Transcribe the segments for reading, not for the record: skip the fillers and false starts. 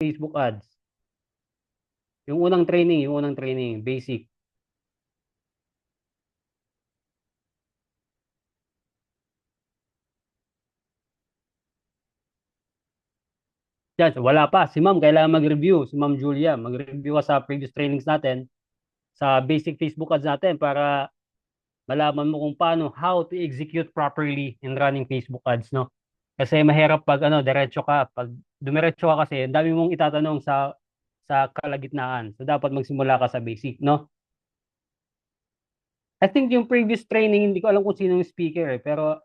Facebook ads. Yung unang training, basic. Yan, wala pa. Si ma'am, kailangan mag-review. Si ma'am Julia, mag-review ka sa previous trainings natin, sa basic Facebook ads natin para malaman mo kung paano, how to execute properly in running Facebook ads, no? Kasi mahirap pag diretso ka. Pag dumiretso ka kasi, ang dami mong itatanong sa kalagitnaan. So, dapat magsimula ka sa basic, no? I think yung previous training, hindi ko alam kung sino yung speaker pero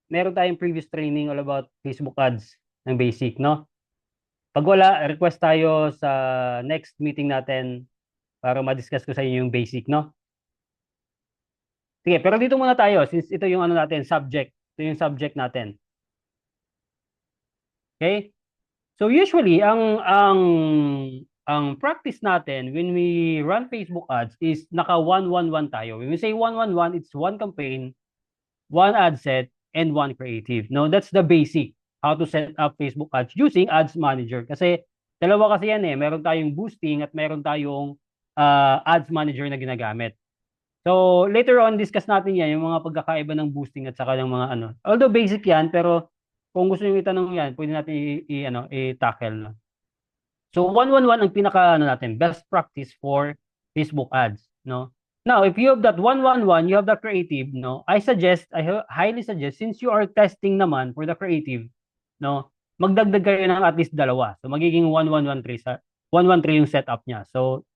meron tayong previous training all about Facebook ads ng basic, no? Pag wala, request tayo sa next meeting natin para ma-discuss ko sa inyo yung basic, no? Sige, pero dito muna tayo since ito yung natin, subject. Ito yung subject natin. Okay? So usually ang practice natin when we run Facebook ads is naka 1-1-1 tayo. When we say 1-1-1, it's one campaign, one ad set, and one creative. No, that's the basic how to set up Facebook ads using Ads Manager. Kasi dalawa kasi yan eh. Meron tayong boosting at meron tayong Ads Manager na ginagamit. So later on discuss natin yan yung mga pagkakaiba ng boosting at saka ng mga ano. Although basic yan pero kung gusto niyo itanong yan, pwede natin i-tackle no. So 1-1-1 ang pinaka natin, best practice for Facebook ads, no? Now, if you have that 1-1-1, you have the creative, no? I highly suggest since you are testing naman for the creative, no? Magdagdag kayo ng at least dalawa. So magiging 1-1-1-3 sa 1-1-3 yung setup niya. So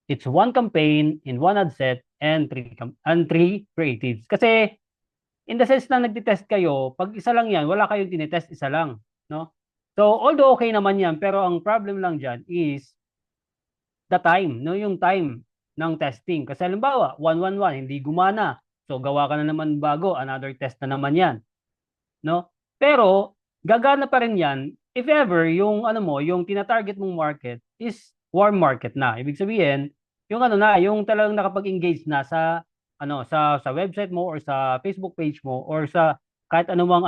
it's one campaign in one ad set and three creatives. Kasi in the sense na nagtitest kayo, pag isa lang yan, wala kayong tinitest, isa lang, no? So, although okay naman yan, pero ang problem lang dyan is the time, no? Yung time ng testing. Kasi halimbawa, 1-1-1, hindi gumana. So, gawa ka na naman bago, another test na naman yan, no? Pero, gagana pa rin yan if ever yung yung tina-target mong market is warm market na. Ibig sabihin, yung yung talagang nakapag-engage na sa website mo or sa Facebook page mo or sa kahit anumang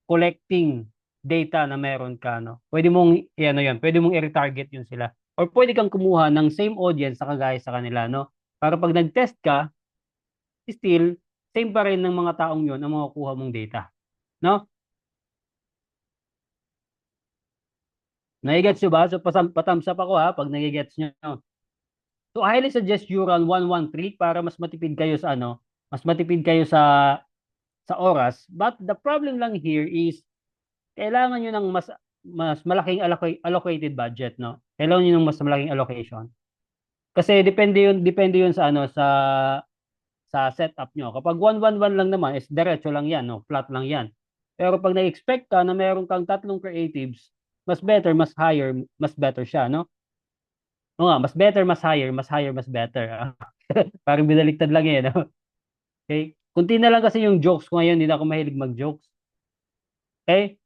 collecting data na meron ka Pwede mong pwede mong i-retarget yun sila. Or pwede kang kumuha ng same audience na kagaya sa kanila Para pag nag-test ka, still same pa rin ng mga taong yun ang mga kuha mong data, no? Nagigets nyo ba? So, patams up ako ha, pag nagigets nyo. So, I highly suggest you run 1-1-3 para mas matipid kayo sa mas matipid kayo sa oras. But the problem lang here is, kailangan nyo ng mas malaking allocated budget, no? Kailangan nyo ng mas malaking allocation. Kasi depende yun sa setup nyo. Kapag 1-1-1 lang naman, is diretso lang yan, no? Flat lang yan. Pero pag na-expect ka na meron kang tatlong creatives, mas better, mas higher, mas better siya, no? O nga, mas better, mas higher, mas better. Parang binaliktad lang eh, no? Okay? Kunti na lang kasi yung jokes ko ngayon, hindi na ako mahilig mag-jokes. Okay?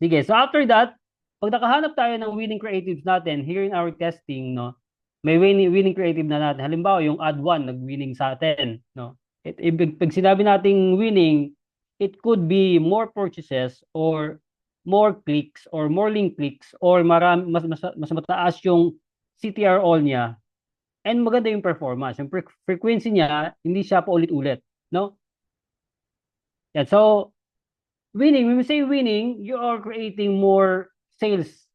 Sige, so after that, pag nakahanap tayo ng winning creatives natin here in our testing, no? May winning creative na natin. Halimbawa, yung ad 1 nag-winning sa atin, no? Pag sinabi nating winning, it could be more purchases or more clicks or more link clicks or mas mataas yung CTR all niya and maganda yung performance. Yung frequency niya, hindi siya pa ulit-ulit, no? Yan. So, winning, when we say winning, you are creating more sales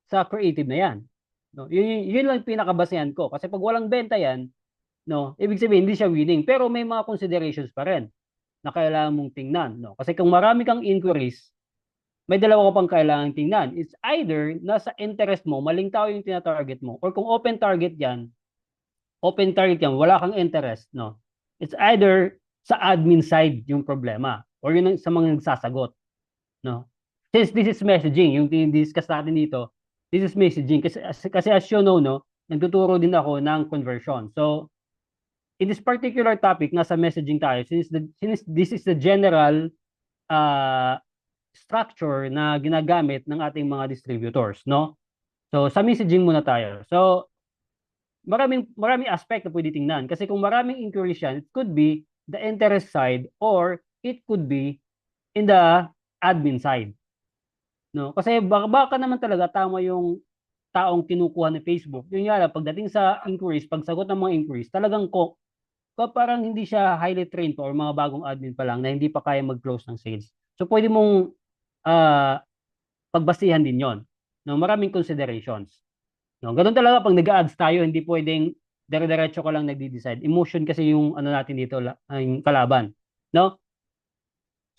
sa creative na yan. No? Yun lang pinakabasehan ko. Kasi pag walang benta yan, no, ibig sabihin hindi siya winning. Pero may mga considerations pa rin na kailangan mong tingnan. No? Kasi kung marami kang inquiries, may dalawa ka pang kailangan tingnan. It's either nasa interest mo, maling tao yung tinatarget mo, or kung open target yan, wala kang interest, no? It's either sa admin side yung problema or yun sa mga nagsasagot, no? Since this is messaging, yung discuss natin dito, this is messaging kasi as you know, no, nagtuturo din ako ng conversion. So, in this particular topic, nasa messaging tayo, since this is the general structure na ginagamit ng ating mga distributors, no? So, sa messaging muna tayo. So, maraming aspect na pwede tingnan. Kasi kung maraming inquiries yan, it could be the interest side or it could be in the admin side. No? Kasi baka naman talaga tama yung taong kinukuha ni Facebook. Yun nga lang, pagdating sa inquiries, pagsagot ng mga inquiries, talagang parang hindi siya highly trained pa or mga bagong admin pa lang na hindi pa kaya mag-close ng sales. So pwede mong ah, pagbasihan din yon. No, maraming considerations. No, ganun talaga pag nag-ads tayo, hindi pwedeng dire-diretso ka lang nagdi-decide. Emotion kasi yung ano natin dito, yung kalaban. No?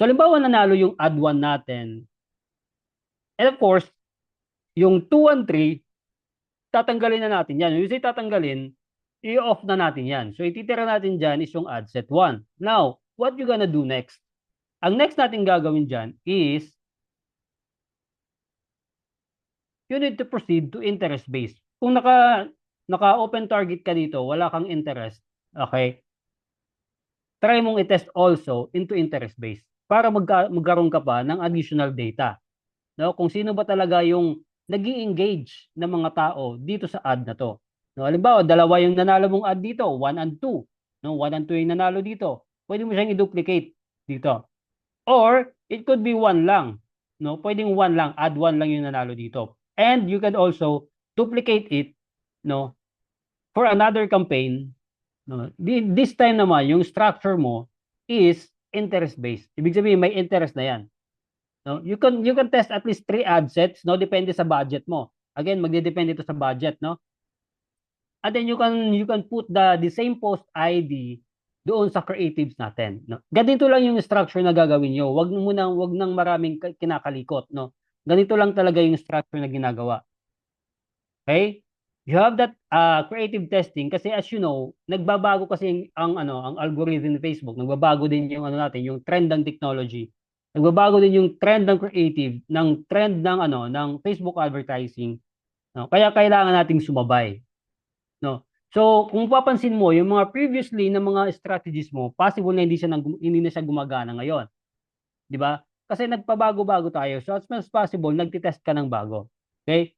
So, halimbawa nanalo yung ad 1 natin. And of course, yung 2 and 3, tatanggalin na natin yan. Yung say tatanggalin, i-off na natin yan. So, ititira natin dyan is yung ad set 1. Now, what you gonna do next? Ang next natin gagawin dyan is you need to proceed to interest base. Kung naka-open target ka dito, wala kang interest, okay? Try mong i-test also into interest base para magkaroon ka pa ng additional data. No? Kung sino ba talaga yung nag-engage ng mga tao dito sa ad na to. No, halimbawa, dalawa yung nanalo mong ad dito, 1 and 2. No, 1 and 2 yung nanalo dito. Pwede mo siyang i-duplicate dito. Or it could be 1 lang. No, pwedeng 1 lang, add 1 lang yung nanalo dito. And you can also duplicate it, no, for another campaign. No. This time naman yung structure mo is interest based. Ibig sabihin may interest na 'yan. No? You can test at least 3 ad sets, no, depende sa budget mo. Again, magdedepende ito sa budget, no? And then you can put the same post ID doon sa creatives natin, no? Ganito lang yung structure na gagawin niyo. Wag nang maraming kinakalikot, no? Ganito lang talaga yung structure na ginagawa. Okay? You have that creative testing kasi as you know, nagbabago kasi ang algorithm ni Facebook, nagbabago din yung ano natin, yung trend ng technology. Nagbabago din yung trend ng creative, ng trend ng Facebook advertising, no? Kaya kailangan nating sumabay, no? So, kung papansin mo, yung mga previously na mga strategies mo, possible na hindi na siya gumagana ngayon, 'di ba? Kasi nagpabago-bago tayo. So, as much as possible, nagtitest ka ng bago. Okay?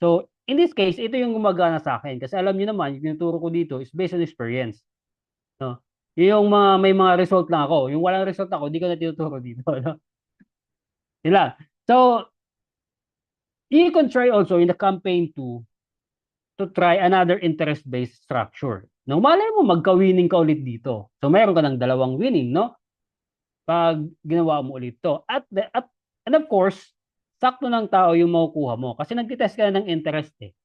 So, in this case, ito yung gumagana sa akin. Kasi alam niyo naman, yung tinuturo ko dito is based on experience. No? Yung may mga result lang ako. Yung walang result ako, di ko na tinuturo dito. No? Yun lang. So, you can try also in the campaign to try another interest-based structure. No, malay mo, magka-winning ka ulit dito. So, meron ka ng dalawang winning, no? Pag ginawa mo ulit to. And of course, sakto ng tao yung makukuha mo. Kasi nagtitest ka na ng interest eh.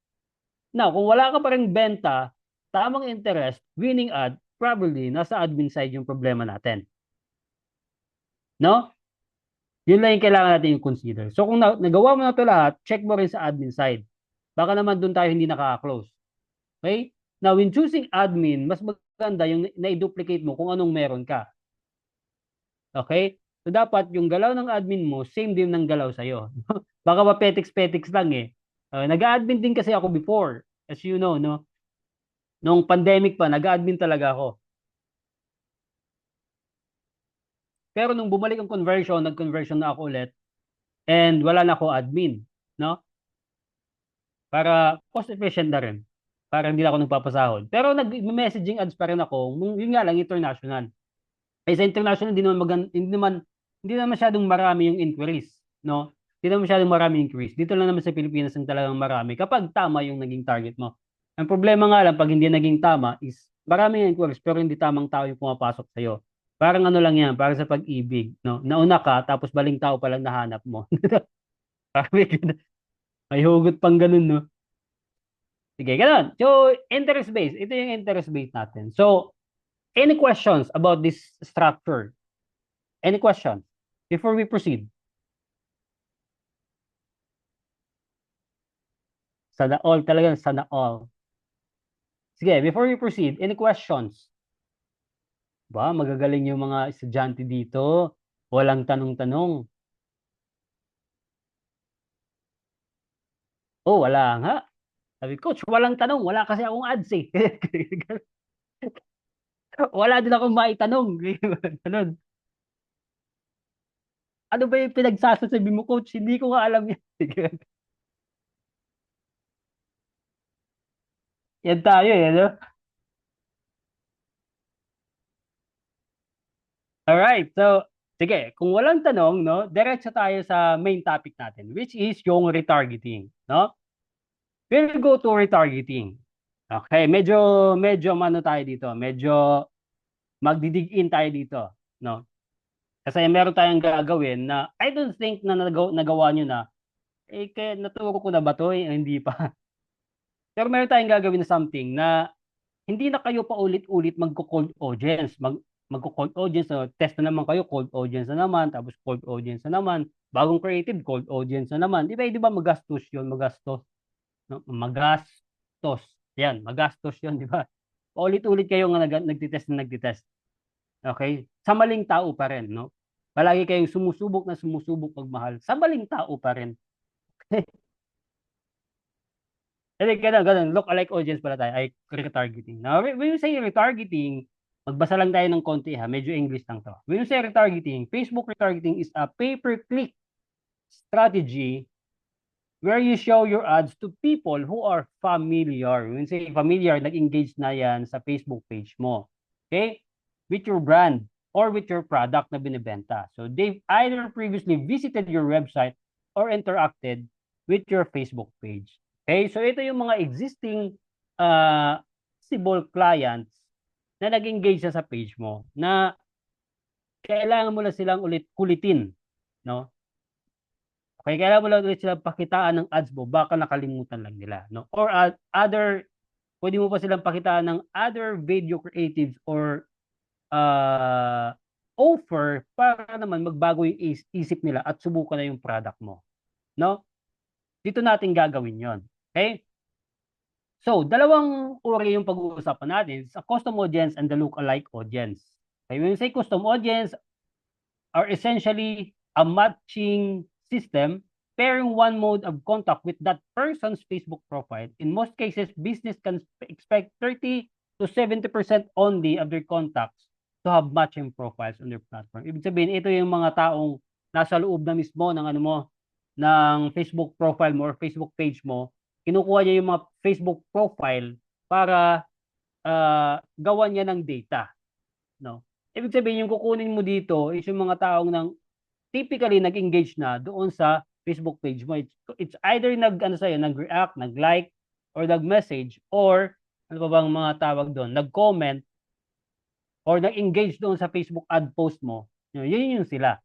Now, kung wala ka pa ring benta, tamang interest, winning ad, probably nasa admin side yung problema natin. No? Yun lang yung kailangan natin yung consider. So kung nagawa mo na ito lahat, check mo rin sa admin side. Baka naman doon tayo hindi nakaka-close. Okay? Now, in choosing admin, mas maganda yung na-duplicate mo kung anong meron ka. Okay? So dapat yung galaw ng admin mo, same din ng galaw sa'yo. Baka ba petiks-petiks lang eh. Nag-admin din kasi ako before. As you know, no? Nung pandemic pa, nag-admin talaga ako. Pero nung bumalik ang conversion, nag-conversion na ako ulit and wala na ako admin, no? Para cost efficient na rin. Para hindi na ako nagpapasahod. Pero nag-messaging ads pa rin ako, yun nga lang international. Eh sa international hindi naman masyadong marami yung inquiries, no? Hindi naman masyadong marami yung inquiries. Dito lang naman sa Pilipinas ang talagang marami kapag tama yung naging target mo. Ang problema nga lang pag hindi naging tama is marami yung inquiries pero hindi tamang tao yung pumapasok sa iyo. Parang ano lang yan, parang sa pag-ibig, no? Nauna ka tapos baling tao pa lang nahanap mo. Parang may hugot pang ganun, no? Sige, ganun. So, interest based. Ito yung interest based natin. So, any questions about this structure? Any questions before we proceed? Sana all talaga, sana all. Sige, before we proceed, any questions? Ba, magagaling yung mga estudyante dito. Walang tanong-tanong. Oh, wala nga. Sabi, Coach, walang tanong. Wala kasi akong ads eh. Wala din akong maitanong. Ganun. Ano ba yung pinagsasasabi mo, Coach? Hindi ko nga alam yan. Yan tayo eh, no? Alright, so Sige, kung walang tanong, no, diretso tayo sa main topic natin, which is yung retargeting, no? We'll go to retargeting. Okay, medyo ano tayo dito, medyo magdidig in tayo dito, no? Kasi meron tayong gagawin na I don't think na nagawa nyo na, kaya naturo ko na ba to? Hindi pa. Pero meron tayong gagawin na something na hindi na kayo pa ulit-ulit magko-cold audience. Magko-cold audience, no? Test na naman kayo, cold audience na naman, tapos cold audience na naman, bagong creative, cold audience na naman. Di ba magastos yun, magastos. No? Magastos. Yan, magastos yun, di ba? Paulit-ulit kayo nga nagtitest na nagtitest. Okay? Sa maling tao pa rin, no? Palagi kayong sumusubok magmahal. Sa maling tao pa rin. Hindi, ganun. Look-alike audience pala tayo. Ay, retargeting. Now, when you say retargeting, magbasa lang tayo ng konti ha. Medyo English lang to. When you say retargeting, Facebook retargeting is a pay-per-click strategy where you show your ads to people who are familiar. When you say familiar, nag-engage na yan sa Facebook page mo. Okay? With your brand or with your product na binibenta. So, they've either previously visited your website or interacted with your Facebook page. Okay, so ito yung mga existing possible clients na nag-engage sa page mo na kailangan mo lang silang ulit kulitin, no? Okay, kailangan mo lang ulit silang pakitaan ng ads mo, baka nakalimutan lang nila, no? Or pwede mo pa silang pakitaan ng other video creatives or offer para naman magbago yung isip nila at subukan na yung product mo, no? Dito natin gagawin 'yon. Okay? So, dalawang uri yung pag-uusapan natin, sa custom audience and the look-alike audience. Okay, when we say custom audience are essentially a matching system pairing one mode of contact with that person's Facebook profile. In most cases, business can expect 30 to 70% only of their contacts to have matching profiles on their platform. Ibig sabihin, ito yung mga taong nasa loob na mismo ng ano mo, ng Facebook profile mo or Facebook page mo, kinukuha niya yung mga Facebook profile para gawan niya ng data, no? Ibig sabihin yung kukunin mo dito is yung mga taong typically nag-engage na doon sa Facebook page mo. It's either nag-react, nag-like, or nag-message, or ano pa bang mga tawag doon, nag-comment, or nag-engage doon sa Facebook ad post mo. Yun yung sila.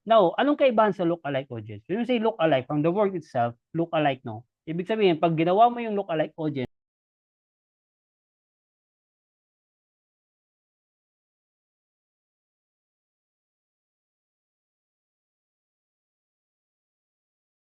Now, anong kaibahan sa look-alike audience? When you say look-alike, from the word itself, look-alike, no? Ibig sabihin, pag ginawa mo yung look-alike audience,